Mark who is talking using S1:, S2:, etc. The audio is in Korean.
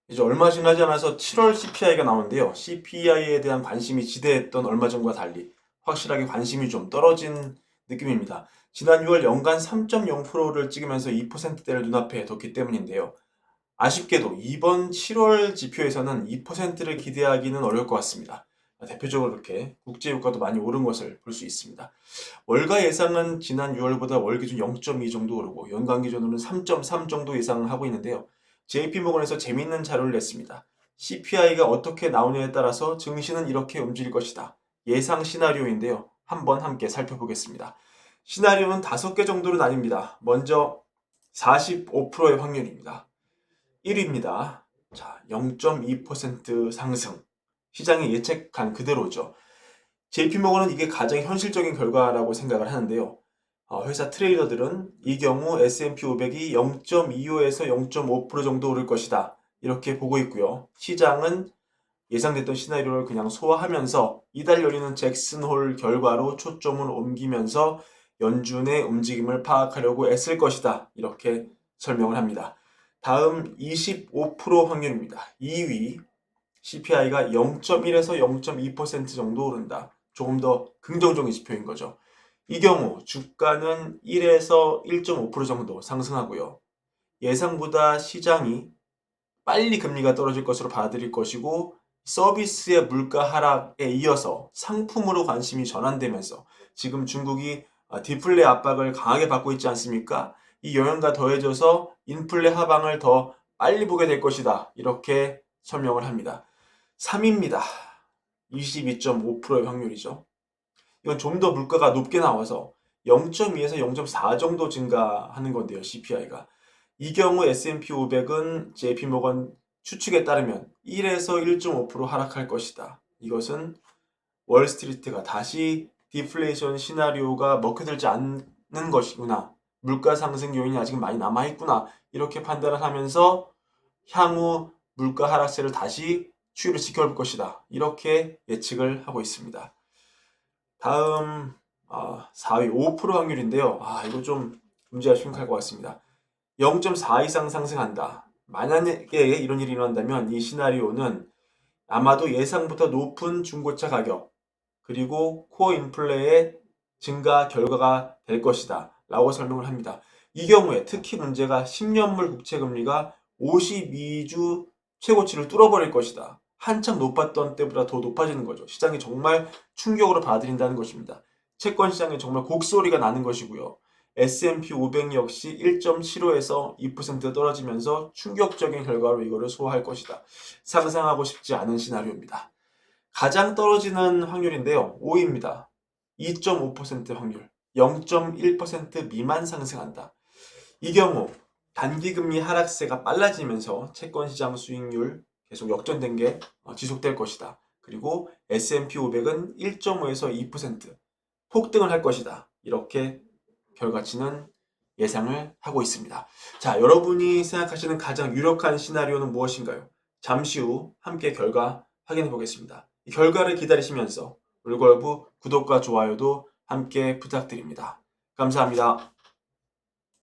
S1: 이제 얼마 지나지 않아서 7월 CPI가 나오는데요. CPI에 대한 관심이 지대했던 얼마 전과 달리 확실하게 관심이 좀 떨어진 느낌입니다. 지난 6월 연간 3.0%를 찍으면서 2%대를 눈앞에 뒀기 때문인데요. 아쉽게도 이번 7월 지표에서는 2%를 기대하기는 어려울 것 같습니다. 대표적으로 이렇게 국제유가도 많이 오른 것을 볼 수 있습니다. 월가 예상은 지난 6월보다 월 기준 0.2 정도 오르고 연간 기준으로는 3.3 정도 예상을 하고 있는데요. JP모건에서 재미있는 자료를 냈습니다. CPI가 어떻게 나오냐에 따라서 증시는 이렇게 움직일 것이다. 예상 시나리오인데요. 한번 함께 살펴보겠습니다. 시나리오는 5개 정도로 나뉩니다. 먼저 45%의 확률입니다. 1위입니다. 자, 0.2% 상승. 시장이 예측한 그대로죠. JP모건은 이게 가장 현실적인 결과라고 생각을 하는데요. 회사 트레이더들은 이 경우 S&P 500이 0.25에서 0.5% 정도 오를 것이다. 이렇게 보고 있고요. 시장은 예상됐던 시나리오를 그냥 소화하면서 이달 열리는 잭슨홀 결과로 초점을 옮기면서 연준의 움직임을 파악하려고 애쓸 것이다. 이렇게 설명을 합니다. 다음 25% 확률입니다. 2위 CPI가 0.1에서 0.2% 정도 오른다. 조금 더 긍정적인 지표인 거죠. 이 경우 주가는 1에서 1.5% 정도 상승하고요. 예상보다 시장이 빨리 금리가 떨어질 것으로 받아들일 것이고 서비스의 물가 하락에 이어서 상품으로 관심이 전환되면서 지금 중국이 디플레 압박을 강하게 받고 있지 않습니까? 이 영향과 더해져서 인플레 하방을 더 빨리 보게 될 것이다. 이렇게 설명을 합니다. 3위입니다. 22.5%의 확률이죠. 이건 좀 더 물가가 높게 나와서 0.2에서 0.4 정도 증가하는 건데요. CPI가. 이 경우 S&P 500은 JP모건 추측에 따르면 1에서 1.5% 하락할 것이다. 이것은 월스트리트가 다시 디플레이션 시나리오가 먹혀들지 않는 것이구나. 물가 상승 요인이 아직 많이 남아있구나. 이렇게 판단을 하면서 향후 물가 하락세를 다시 추이를 지켜볼 것이다. 이렇게 예측을 하고 있습니다. 다음 4위 5% 확률인데요. 이거 좀 문제가 심각할 것 같습니다. 0.4 이상 상승한다. 만약에 이런 일이 일어난다면 이 시나리오는 아마도 예상보다 높은 중고차 가격 그리고 코어 인플레의 증가 결과가 될 것이다 라고 설명을 합니다. 이 경우에 특히 문제가 10년물 국채금리가 52주 최고치를 뚫어버릴 것이다. 한참 높았던 때보다 더 높아지는 거죠. 시장이 정말 충격으로 받아들인다는 것입니다. 채권 시장에 정말 곡소리가 나는 것이고요. S&P 500 역시 1.75에서 2% 떨어지면서 충격적인 결과로 이거를 소화할 것이다. 상상하고 싶지 않은 시나리오입니다. 가장 떨어지는 확률인데요. 5위입니다. 2.5% 확률, 0.1% 미만 상승한다. 이 경우 단기금리 하락세가 빨라지면서 채권시장 수익률 계속 역전된 게 지속될 것이다. 그리고 S&P 500은 1.5에서 2% 폭등을 할 것이다. 이렇게 결과치는 예상을 하고 있습니다. 자, 여러분이 생각하시는 가장 유력한 시나리오는 무엇인가요? 잠시 후 함께 결과 확인해 보겠습니다. 이 결과를 기다리시면서 울걸부 구독과 좋아요도 함께 부탁드립니다. 감사합니다.